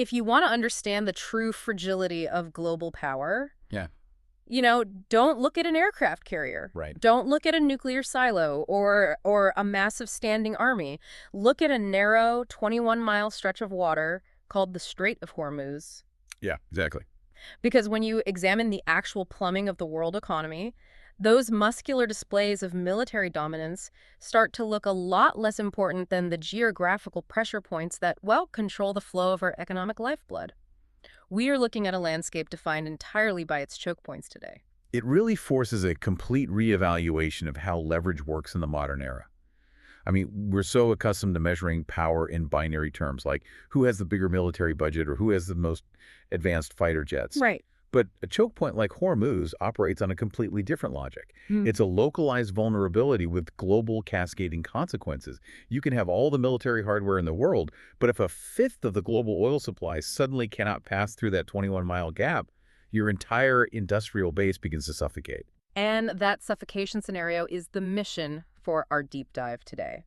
If you want to understand the true fragility of global power, Yeah. don't look at an aircraft carrier. Right. Don't look at a nuclear silo or a massive standing army. Look at a narrow 21-mile stretch of water called the Strait of Hormuz. Yeah, exactly. Because when you examine the actual plumbing of the world economy, those muscular displays of military dominance start to look a lot less important than the geographical pressure points that, well, control the flow of our economic lifeblood. We are looking at a landscape defined entirely by its choke points today. It really forces a complete reevaluation of how leverage works in the modern era. I mean, we're so accustomed to measuring power in binary terms, like who has the bigger military budget or who has the most advanced fighter jets. Right. But a choke point like Hormuz operates on a completely different logic. Hmm. It's a localized vulnerability with global cascading consequences. You can have all the military hardware in the world, but if a fifth of the global oil supply suddenly cannot pass through that 21-mile gap, your entire industrial base begins to suffocate. And that suffocation scenario is the mission for our deep dive today.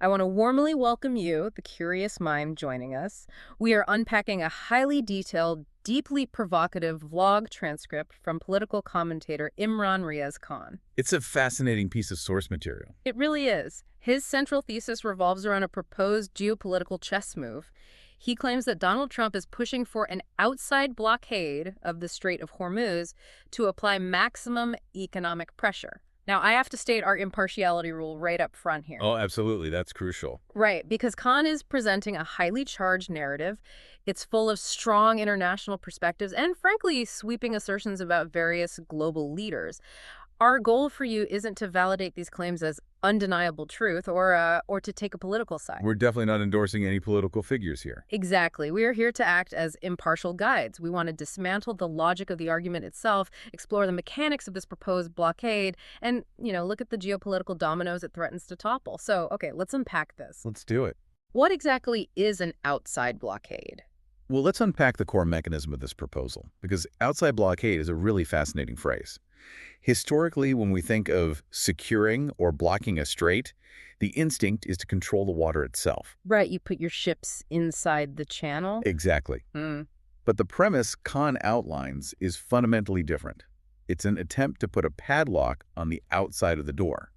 I want to warmly welcome you, the curious mind, joining us. We are unpacking a highly detailed, deeply provocative vlog transcript from political commentator Imran Riaz Khan. It's a fascinating piece of source material. It really is. His central thesis revolves around a proposed geopolitical chess move. He claims that Donald Trump is pushing for an outside blockade of the Strait of Hormuz to apply maximum economic pressure. Now, I have to state our impartiality rule right up front here. Oh, absolutely. That's crucial. Right, because Khan is presenting a highly charged narrative. It's full of strong international perspectives and, frankly, sweeping assertions about various global leaders. Our goal for you isn't to validate these claims as undeniable truth or to take a political side. We're definitely not endorsing any political figures here. Exactly. We are here to act as impartial guides. We want to dismantle the logic of the argument itself, explore the mechanics of this proposed blockade, and, look at the geopolitical dominoes it threatens to topple. So, okay, let's unpack this. Let's do it. What exactly is an outside blockade? Well, let's unpack the core mechanism of this proposal, because outside blockade is a really fascinating phrase. Historically, when we think of securing or blocking a strait, the instinct is to control the water itself. Right, you put your ships inside the channel? Exactly. But the premise Khan outlines is fundamentally different. It's an attempt to put a padlock on the outside of the door.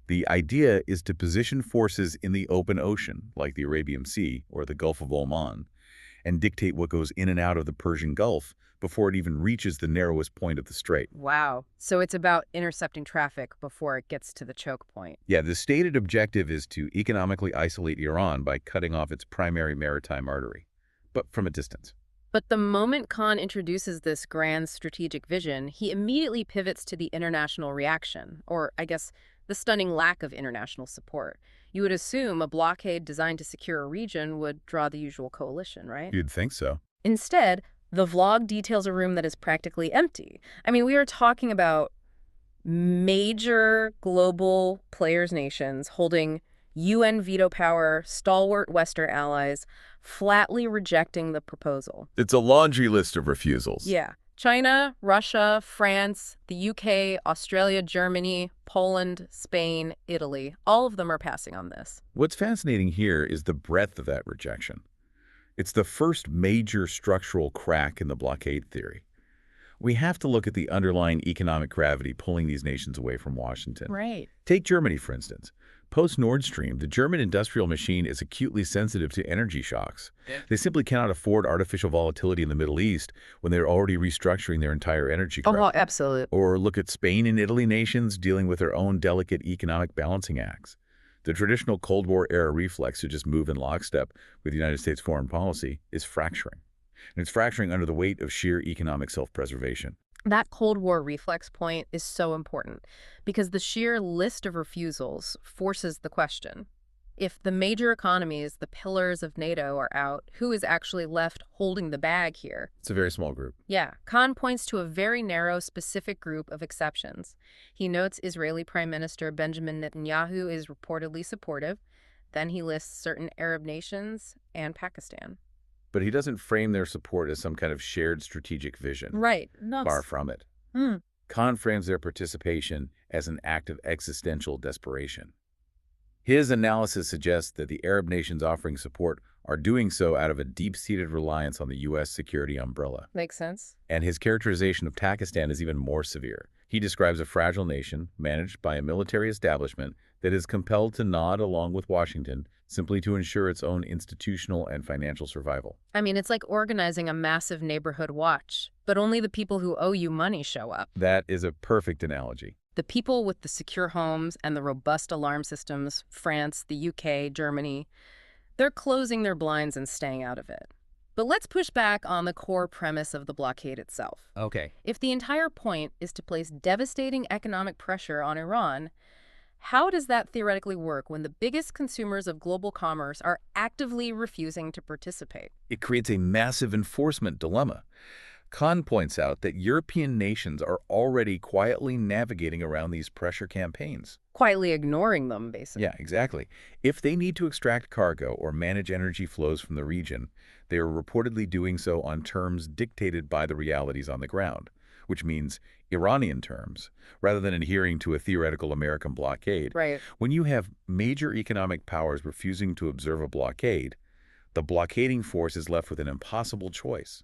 The idea is to position forces in the open ocean, like the Arabian Sea or the Gulf of Oman, and dictate what goes in and out of the Persian Gulf before it even reaches the narrowest point of the strait. Wow. So it's about intercepting traffic before it gets to the choke point. Yeah, the stated objective is to economically isolate Iran by cutting off its primary maritime artery, but from a distance. But the moment Khan introduces this grand strategic vision, he immediately pivots to the international reaction, or I guess the stunning lack of international support. You would assume a blockade designed to secure a region would draw the usual coalition, right? You'd think so. Instead, the vlog details a room that is practically empty. I mean, we are talking about major global players' nations holding UN veto power, stalwart Western allies, flatly rejecting the proposal. It's a laundry list of refusals. Yeah. China, Russia, France, the UK, Australia, Germany, Poland, Spain, Italy, all of them are passing on this. What's fascinating here is the breadth of that rejection. It's the first major structural crack in the blockade theory. We have to look at the underlying economic gravity pulling these nations away from Washington. Right. Take Germany, for instance. Post-Nord Stream, the German industrial machine is acutely sensitive to energy shocks. They simply cannot afford artificial volatility in the Middle East when they're already restructuring their entire energy grid. Oh, absolutely. Or look at Spain and Italy nations dealing with their own delicate economic balancing acts. The traditional Cold War-era reflex to just move in lockstep with the United States foreign policy is fracturing. And it's fracturing under the weight of sheer economic self-preservation. That Cold War reflex point is so important because the sheer list of refusals forces the question. If the major economies, the pillars of NATO, are out, who is actually left holding the bag here? It's a very small group. Yeah, Khan points to a very narrow, specific group of exceptions. He notes Israeli Prime Minister Benjamin Netanyahu is reportedly supportive. Then he lists certain Arab nations and Pakistan. But he doesn't frame their support as some kind of shared strategic vision. Right. No. Far from it. Khan frames their participation as an act of existential desperation. His analysis suggests that the Arab nations offering support are doing so out of a deep-seated reliance on the U.S. security umbrella. Makes sense. And his characterization of Pakistan is even more severe. He describes a fragile nation managed by a military establishment that is compelled to nod along with Washington simply to ensure its own institutional and financial survival. I mean, it's like organizing a massive neighborhood watch, but only the people who owe you money show up. That is a perfect analogy. The people with the secure homes and the robust alarm systems, France, the UK, Germany, they're closing their blinds and staying out of it. But let's push back on the core premise of the blockade itself. Okay. If the entire point is to place devastating economic pressure on Iran, how does that theoretically work when the biggest consumers of global commerce are actively refusing to participate? It creates a massive enforcement dilemma. Khan points out that European nations are already quietly navigating around these pressure campaigns. Quietly ignoring them, basically. Yeah, exactly. If they need to extract cargo or manage energy flows from the region, they are reportedly doing so on terms dictated by the realities on the ground, which means Iranian terms, rather than adhering to a theoretical American blockade. Right. When you have major economic powers refusing to observe a blockade, the blockading force is left with an impossible choice.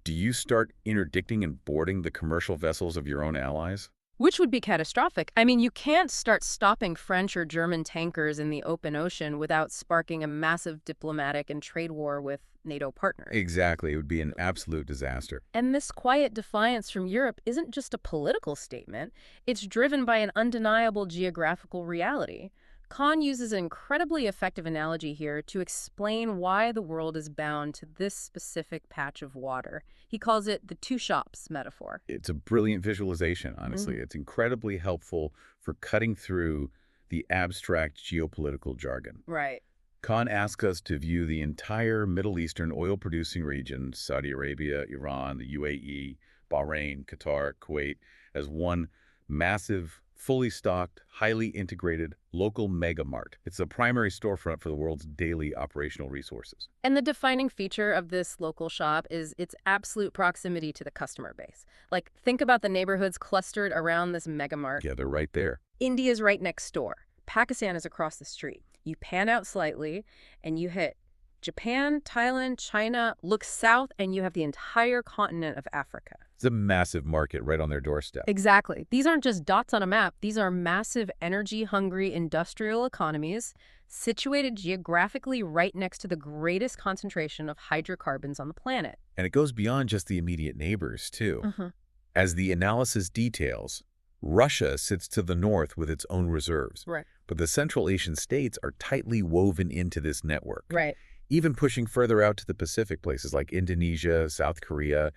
Do you start interdicting and boarding the commercial vessels of your own allies? Which would be catastrophic. I mean, you can't start stopping French or German tankers in the open ocean without sparking a massive diplomatic and trade war with NATO partners. Exactly. It would be an absolute disaster. And this quiet defiance from Europe isn't just a political statement. It's driven by an undeniable geographical reality. Khan uses an incredibly effective analogy here to explain why the world is bound to this specific patch of water. He calls it the two shops metaphor. It's a brilliant visualization, honestly. It's incredibly helpful for cutting through the abstract geopolitical jargon. Right. Khan asks us to view the entire Middle Eastern oil-producing region, Saudi Arabia, Iran, the UAE, Bahrain, Qatar, Kuwait, as one massive, fully stocked, highly integrated local mega mart. It's the primary storefront for the world's daily operational resources. And the defining feature of this local shop is its absolute proximity to the customer base. Like, think about the neighborhoods clustered around this megamart. Yeah, they're right there. India's right next door. Pakistan is across the street. You pan out slightly, and you hit Japan, Thailand, China. Look south, and you have the entire continent of Africa. It's a massive market right on their doorstep. Exactly. These aren't just dots on a map. These are massive, energy-hungry industrial economies situated geographically right next to the greatest concentration of hydrocarbons on the planet. And it goes beyond just the immediate neighbors, too. As the analysis details, Russia sits to the north with its own reserves. Right. But the Central Asian states are tightly woven into this network. Right. Even pushing further out to the Pacific, places like Indonesia, South Korea,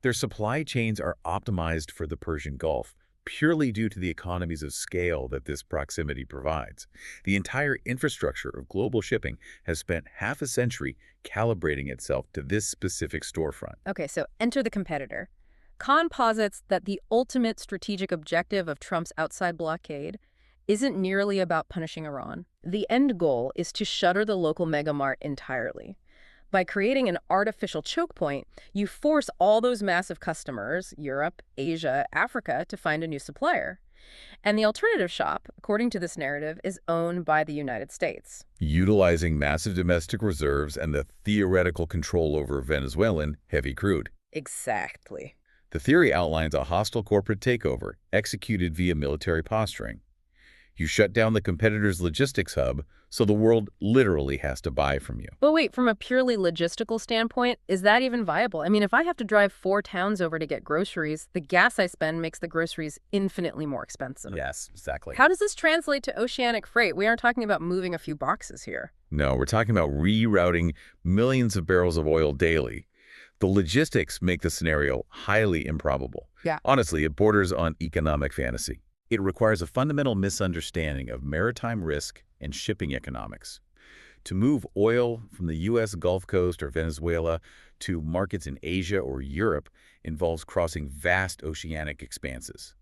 their supply chains are optimized for the Persian Gulf, purely due to the economies of scale that this proximity provides. The entire infrastructure of global shipping has spent half a century calibrating itself to this specific storefront. Okay, so enter the competitor. Khan posits that the ultimate strategic objective of Trump's outside blockade isn't nearly about punishing Iran. The end goal is to shutter the local megamart entirely. By creating an artificial choke point, you force all those massive customers, Europe, Asia, Africa, to find a new supplier. And the alternative shop, according to this narrative, is owned by the United States. Utilizing massive domestic reserves and the theoretical control over Venezuelan heavy crude. Exactly. The theory outlines a hostile corporate takeover executed via military posturing. You shut down the competitor's logistics hub, so the world literally has to buy from you. But wait, from a purely logistical standpoint, is that even viable? I mean, if I have to drive 4 towns over to get groceries, the gas I spend makes the groceries infinitely more expensive. Yes, exactly. How does this translate to oceanic freight? We aren't talking about moving a few boxes here. No, we're talking about rerouting millions of barrels of oil daily. The logistics make the scenario highly improbable. Yeah. Honestly, it borders on economic fantasy. It requires a fundamental misunderstanding of maritime risk and shipping economics. To move oil from the U.S. Gulf Coast or Venezuela to markets in Asia or Europe involves crossing vast oceanic expanses.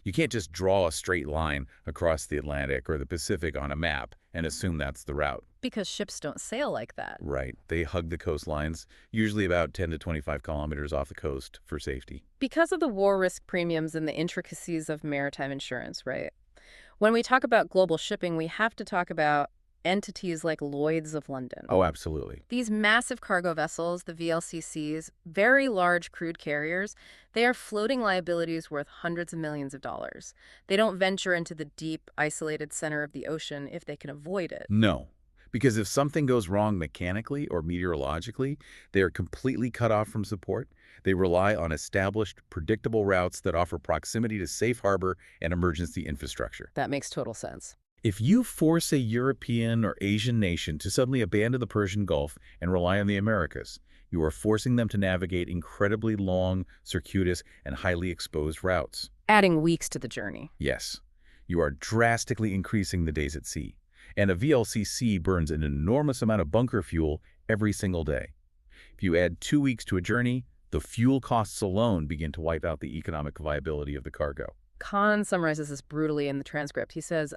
You can't just draw a straight line across the Atlantic or the Pacific on a map and assume that's the route. Because ships don't sail like that. Right. They hug the coastlines, usually about 10 to 25 kilometers off the coast for safety. Because of the war risk premiums and the intricacies of maritime insurance, right? When we talk about global shipping, we have to talk about entities like Lloyd's of London. Oh, absolutely. These massive cargo vessels, the VLCCs, very large crude carriers, they are floating liabilities worth hundreds of millions of dollars. They don't venture into the deep, isolated center of the ocean if they can avoid it. No, because if something goes wrong mechanically or meteorologically, they are completely cut off from support. They rely on established, predictable routes that offer proximity to safe harbor and emergency infrastructure. That makes total sense. If you force a European or Asian nation to suddenly abandon the Persian Gulf and rely on the Americas, you are forcing them to navigate incredibly long, circuitous, and highly exposed routes. Adding weeks to the journey. Yes, you are drastically increasing the days at sea. And a VLCC burns an enormous amount of bunker fuel every single day. If you add 2 weeks to a journey, the fuel costs alone begin to wipe out the economic viability of the cargo. Khan summarizes this brutally in the transcript. He says,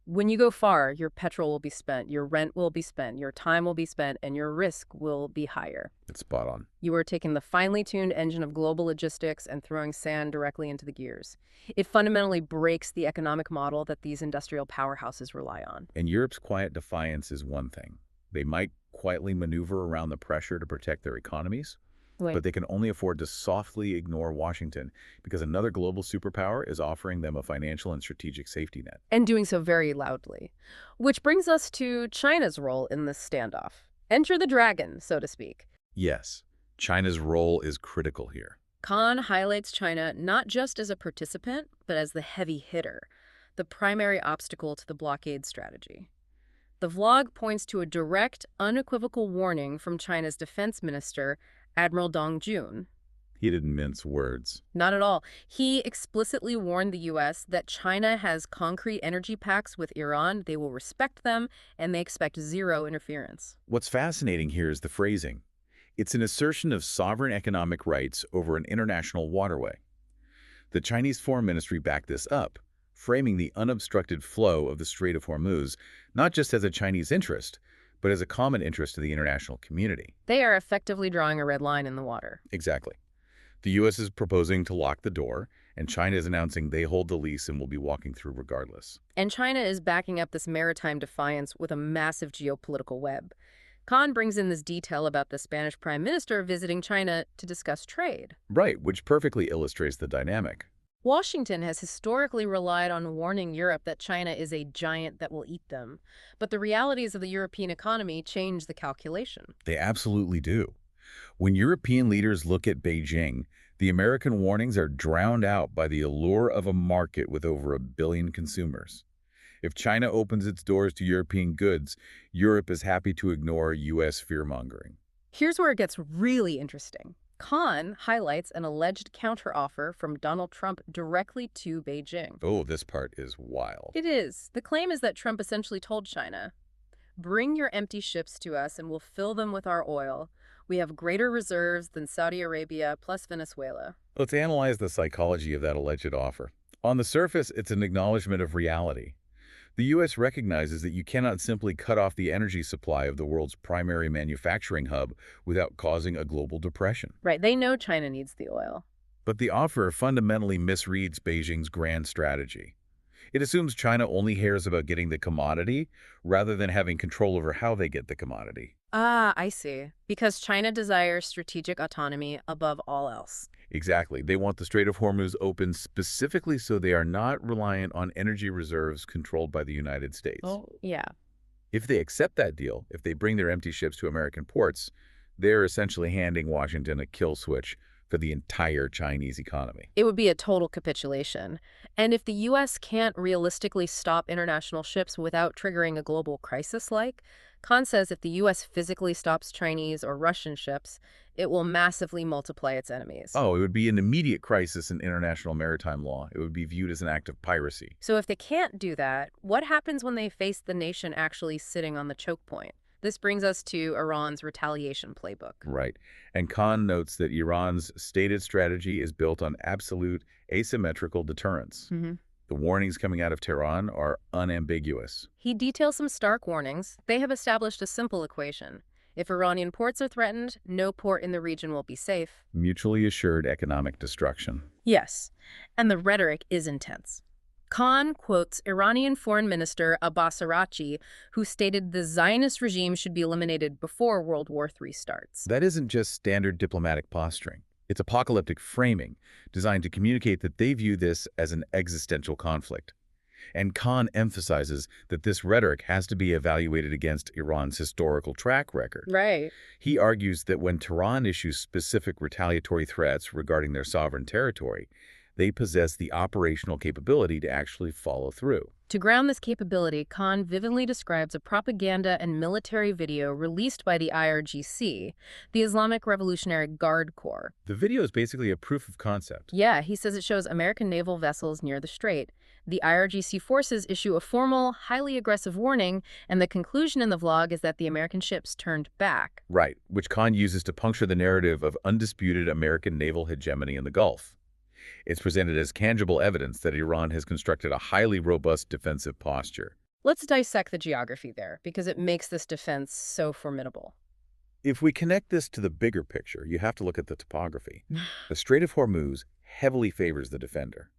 when you go far, your petrol will be spent, your rent will be spent, your time will be spent, and your risk will be higher. It's spot on. You are taking the finely tuned engine of global logistics and throwing sand directly into the gears. It fundamentally breaks the economic model that these industrial powerhouses rely on. And Europe's quiet defiance is one thing. They might quietly maneuver around the pressure to protect their economies, but they can only afford to softly ignore Washington because another global superpower is offering them a financial and strategic safety net. And doing so very loudly. Which brings us to China's role in this standoff. Enter the dragon, so to speak. Yes, China's role is critical here. Khan highlights China not just as a participant, but as the heavy hitter, the primary obstacle to the blockade strategy. The vlog points to a direct, unequivocal warning from China's defense minister, Admiral Dong Jun. He didn't mince words. Not at all. He explicitly warned the U.S. that China has concrete energy pacts with Iran, they will respect them, and they expect zero interference. What's fascinating here is the phrasing. It's an assertion of sovereign economic rights over an international waterway. The Chinese Foreign Ministry backed this up, framing the unobstructed flow of the Strait of Hormuz not just as a Chinese interest, but as a common interest to the international community. They are effectively drawing a red line in the water. Exactly. The U.S. is proposing to lock the door, and China is announcing they hold the lease and will be walking through regardless. And China is backing up this maritime defiance with a massive geopolitical web. Khan brings in this detail about the Spanish prime minister visiting China to discuss trade. Right, which perfectly illustrates the dynamic. Washington has historically relied on warning Europe that China is a giant that will eat them. But the realities of the European economy change the calculation. They absolutely do. When European leaders look at Beijing, the American warnings are drowned out by the allure of a market with over 1 billion consumers. If China opens its doors to European goods, Europe is happy to ignore U.S. fear-mongering. Here's where it gets really interesting. Khan highlights an alleged counteroffer from Donald Trump directly to Beijing. Oh, this part is wild. It is. The claim is that Trump essentially told China, bring your empty ships to us and we'll fill them with our oil. We have greater reserves than Saudi Arabia plus Venezuela. Let's analyze the psychology of that alleged offer. On the surface, it's an acknowledgement of reality. The U.S. recognizes that you cannot simply cut off the energy supply of the world's primary manufacturing hub without causing a global depression. Right, they know China needs the oil. But the offer fundamentally misreads Beijing's grand strategy. It assumes China only cares about getting the commodity rather than having control over how they get the commodity. Ah, I see. Because China desires strategic autonomy above all else. Exactly. They want the Strait of Hormuz open specifically so they are not reliant on energy reserves controlled by the United States. Oh, yeah. If they accept that deal, if they bring their empty ships to American ports, they're essentially handing Washington a kill switch for the entire Chinese economy. It would be a total capitulation. And if the U.S. can't realistically stop international ships without triggering a global crisis Khan says if the U.S. physically stops Chinese or Russian ships, it will massively multiply its enemies. Oh, it would be an immediate crisis in international maritime law. It would be viewed as an act of piracy. So if they can't do that, what happens when they face the nation actually sitting on the choke point? This brings us to Iran's retaliation playbook. Right. And Khan notes that Iran's stated strategy is built on absolute asymmetrical deterrence. The warnings coming out of Tehran are unambiguous. He details some stark warnings. They have established a simple equation. If Iranian ports are threatened, no port in the region will be safe. Mutually assured economic destruction. Yes, and the rhetoric is intense. Khan quotes Iranian Foreign Minister Abbas Araghchi, who stated the Zionist regime should be eliminated before World War III starts. That isn't just standard diplomatic posturing. It's apocalyptic framing, designed to communicate that they view this as an existential conflict. And Khan emphasizes that this rhetoric has to be evaluated against Iran's historical track record. Right. He argues that when Tehran issues specific retaliatory threats regarding their sovereign territory, they possess the operational capability to actually follow through. To ground this capability, Khan vividly describes a propaganda and military video released by the IRGC, the Islamic Revolutionary Guard Corps. The video is basically a proof of concept. Yeah, he says it shows American naval vessels near the strait. The IRGC forces issue a formal, highly aggressive warning, and the conclusion in the vlog is that the American ships turned back. Right, which Khan uses to puncture the narrative of undisputed American naval hegemony in the Gulf. It's presented as tangible evidence that Iran has constructed a highly robust defensive posture. Let's dissect the geography there, because it makes this defense so formidable. If we connect this to the bigger picture, you have to look at the topography. The Strait of Hormuz heavily favors the defender.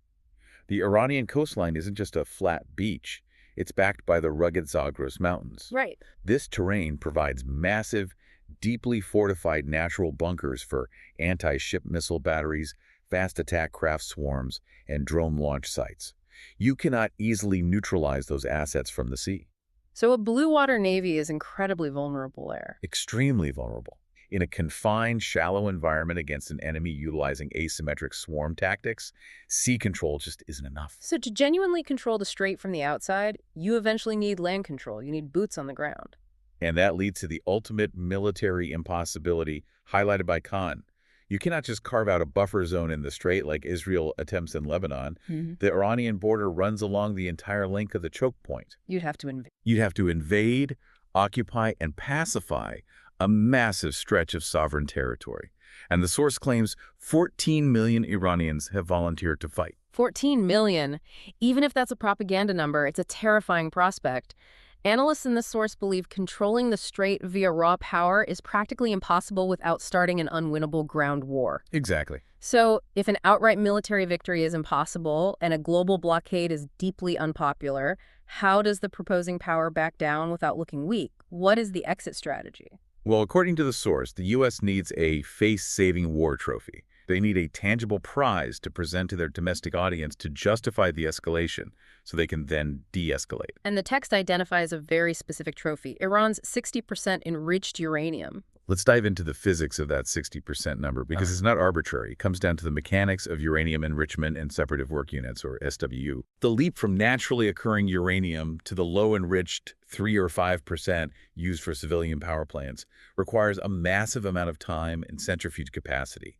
The Iranian coastline isn't just a flat beach. It's backed by the rugged Zagros Mountains. Right. This terrain provides massive, deeply fortified natural bunkers for anti-ship missile batteries, fast attack craft swarms, and drone launch sites. You cannot easily neutralize those assets from the sea. So a blue water navy is incredibly vulnerable there. Extremely vulnerable. In a confined, shallow environment against an enemy utilizing asymmetric swarm tactics, sea control just isn't enough. So to genuinely control the strait from the outside, you eventually need land control. You need boots on the ground. And that leads to the ultimate military impossibility highlighted by Khan. You cannot just carve out a buffer zone in the strait like Israel attempts in Lebanon. The Iranian border runs along the entire length of the choke point. You'd have to invade. You'd have to invade, occupy, and pacify a massive stretch of sovereign territory. And the source claims 14 million Iranians have volunteered to fight. 14 million. Even if that's a propaganda number, it's a terrifying prospect. Analysts in this source believe controlling the strait via raw power is practically impossible without starting an unwinnable ground war. Exactly. So, if an outright military victory is impossible and a global blockade is deeply unpopular, how does the proposing power back down without looking weak? What is the exit strategy? Well, according to the source, the U.S. needs a face-saving war trophy. They need a tangible prize to present to their domestic audience to justify the escalation, so they can then de-escalate. And the text identifies a very specific trophy, Iran's 60% enriched uranium. Let's dive into the physics of that 60% number, because it's not arbitrary. It comes down to the mechanics of uranium enrichment and separative work units, or SWU. The leap from naturally occurring uranium to the low-enriched 3 or 5% used for civilian power plants requires a massive amount of time and centrifuge capacity.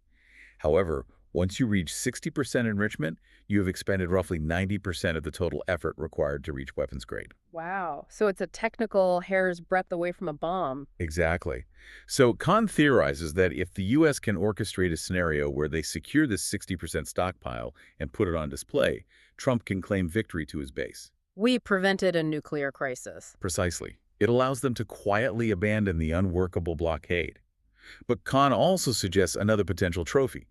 However, once you reach 60% enrichment, you have expended roughly 90% of the total effort required to reach weapons grade. Wow. So it's a technical hair's breadth away from a bomb. Exactly. So Khan theorizes that if the U.S. can orchestrate a scenario where they secure this 60% stockpile and put it on display, Trump can claim victory to his base. We prevented a nuclear crisis. Precisely. It allows them to quietly abandon the unworkable blockade. But Khan also suggests another potential trophy,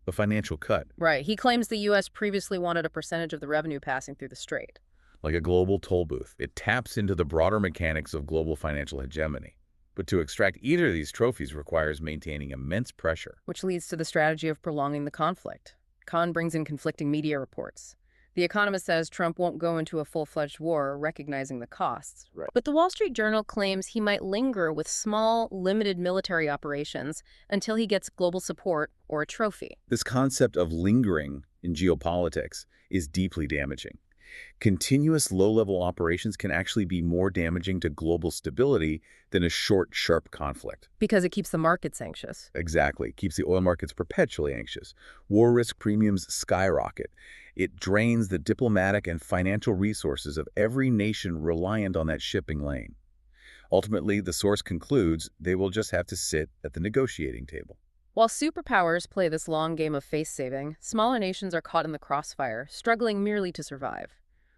a financial cut. Right. He claims the U.S. previously wanted a percentage of the revenue passing through the strait. Like a global toll booth, it taps into the broader mechanics of global financial hegemony. But to extract either of these trophies requires maintaining immense pressure. Which leads to the strategy of prolonging the conflict. Khan brings in conflicting media reports. The Economist says Trump won't go into a full-fledged war, recognizing the costs. Right. But the Wall Street Journal claims he might linger with small, limited military operations until he gets global support or a trophy. This concept of lingering in geopolitics is deeply damaging. Continuous low-level operations can actually be more damaging to global stability than a short, sharp conflict. Because it keeps the markets anxious. Exactly. Keeps the oil markets perpetually anxious. War risk premiums skyrocket. It drains the diplomatic and financial resources of every nation reliant on that shipping lane. Ultimately, the source concludes they will just have to sit at the negotiating table. While superpowers play this long game of face-saving, smaller nations are caught in the crossfire, struggling merely to survive.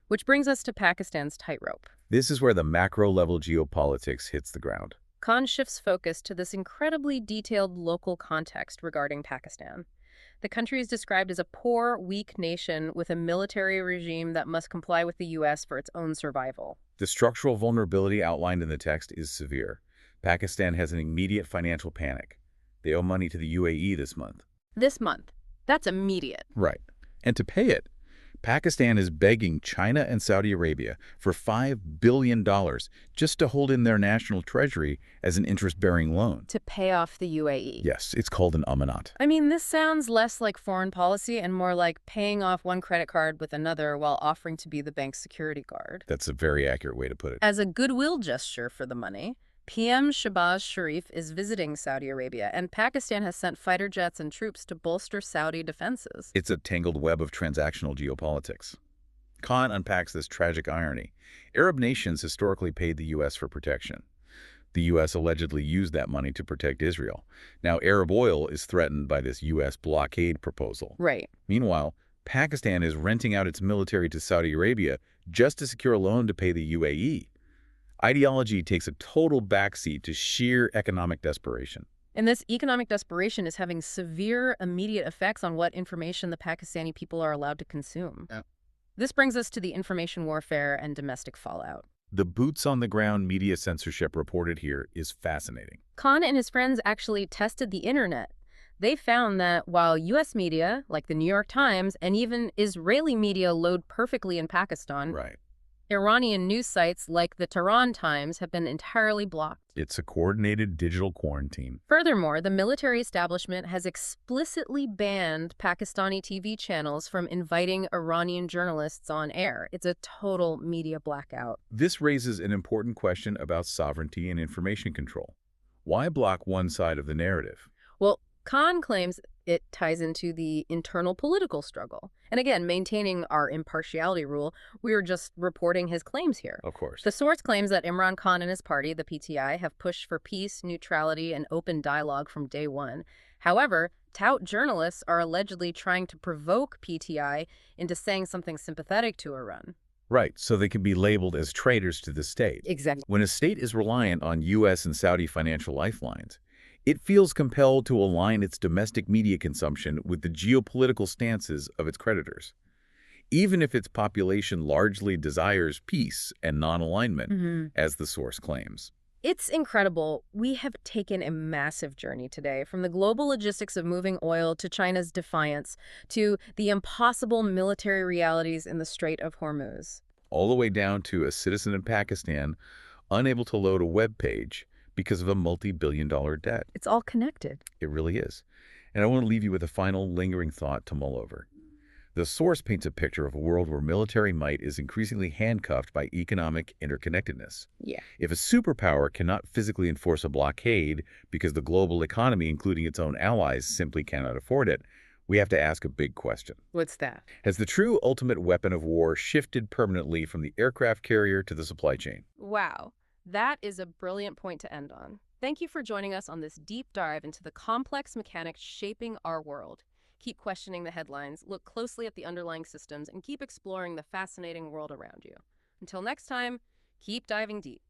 Which brings us to Pakistan's tightrope. This is where the macro-level geopolitics hits the ground. Khan shifts focus to this incredibly detailed local context regarding Pakistan. The country is described as a poor, weak nation with a military regime that must comply with the U.S. for its own survival. The structural vulnerability outlined in the text is severe. Pakistan has an immediate financial panic. They owe money to the UAE this month. This month. That's immediate. Right. And to pay it, Pakistan is begging China and Saudi Arabia for $5 billion just to hold in their national treasury as an interest-bearing loan. To pay off the UAE. Yes, it's called an amanat. I mean, this sounds less like foreign policy and more like paying off one credit card with another while offering to be the bank's security guard. That's a very accurate way to put it. As a goodwill gesture for the money, PM Shehbaz Sharif is visiting Saudi Arabia, and Pakistan has sent fighter jets and troops to bolster Saudi defenses. It's a tangled web of transactional geopolitics. Khan unpacks this tragic irony. Arab nations historically paid the U.S. for protection. The U.S. allegedly used that money to protect Israel. Now, Arab oil is threatened by this U.S. blockade proposal. Right. Meanwhile, Pakistan is renting out its military to Saudi Arabia just to secure a loan to pay the UAE. Ideology takes a total backseat to sheer economic desperation. And this economic desperation is having severe, immediate effects on what information the Pakistani people are allowed to consume. Yeah. This brings us to the information warfare and domestic fallout. The boots-on-the-ground media censorship reported here is fascinating. Khan and his friends actually tested the internet. They found that while U.S. media, like the New York Times, and even Israeli media load perfectly in Pakistan, Right. Iranian news sites like the Tehran Times have been entirely blocked. It's a coordinated digital quarantine. Furthermore, the military establishment has explicitly banned Pakistani TV channels from inviting Iranian journalists on air. It's a total media blackout. This raises an important question about sovereignty and information control. Why block one side of the narrative? Well, Khan claims it ties into the internal political struggle. And again, maintaining our impartiality rule, we are just reporting his claims here. Of course. The source claims that Imran Khan and his party, the PTI, have pushed for peace, neutrality, and open dialogue from day one. However, tout journalists are allegedly trying to provoke PTI into saying something sympathetic to Iran. Right, so they can be labeled as traitors to the state. Exactly. When a state is reliant on U.S. and Saudi financial lifelines, it feels compelled to align its domestic media consumption with the geopolitical stances of its creditors, even if its population largely desires peace and non-alignment, as the source claims. It's incredible. We have taken a massive journey today, from the global logistics of moving oil to China's defiance to the impossible military realities in the Strait of Hormuz. All the way down to a citizen in Pakistan unable to load a web page because of a multi-billion-dollar debt. It's all connected. It really is. And I want to leave you with a final lingering thought to mull over. The source paints a picture of a world where military might is increasingly handcuffed by economic interconnectedness. Yeah. If a superpower cannot physically enforce a blockade because the global economy, including its own allies, simply cannot afford it, we have to ask a big question. What's that? Has the true ultimate weapon of war shifted permanently from the aircraft carrier to the supply chain? Wow. That is a brilliant point to end on. Thank you for joining us on this deep dive into the complex mechanics shaping our world. Keep questioning the headlines, look closely at the underlying systems, and keep exploring the fascinating world around you. Until next time, keep diving deep.